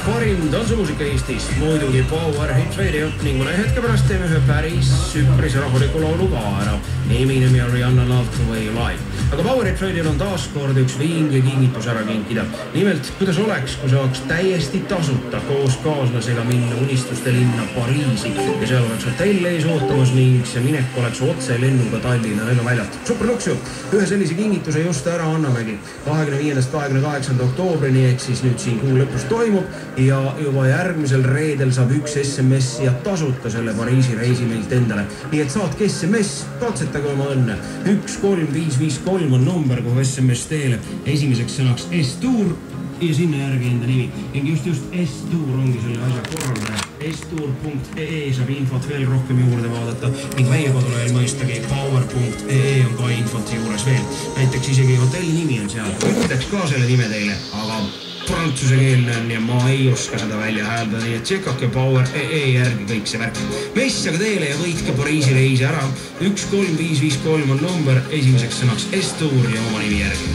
parim tantsumusika Eestis, muidugi Power Hit Radio ning mõne hetke pärast teeme ühe päris süpris rahuliku laulu ka ära. Eminem ja Rihanna Love the Way You Lie. Aga Power Hit Radio on taas kord üks vinge kingitus ära kinkida. Nimelt, kuidas oleks, kui saaks täiesti tasuta koos kaaslasega minna unistuste linna Pariisi ja seal oleks hotell ees ootamas ning see minek oleks otse lennuga Tallinna lennuväljalt. Super luks ju! Ühe sellise kingituse just ära annamegi 25.–28. oktoobrini ehk siis nüüd siin kuu lõpus toimub ja juba järgmisel reedel saab üks SMS ja tasuta selle Pariisi reisi meilt endale. Nii et saatke SMS, katsetage oma õnne. 13553 on number, kuhu SMS teele. Esimeseks sõnaks S-Tour ja sinna järgi enda nimi. Ning just S-Tour ongi selle asja korraldaja. S-Tour.ee saab infot veel rohkem juurde vaadata ning meie kodulehel mõistagi power.ee on ka infot juures veel. Näiteks isegi hotelli nimi on seal. Ütleks ka selle nime teile, aga prantsuse keelne on ja ma ei oska seda välja hääldada, nii et tšekake Power.ee järgi kõik see värk. Messaga teele ja võitke Pariisi reisi ära. 13553 on number, esimeseks sõnaks S-Tour ja oma nimi järgi.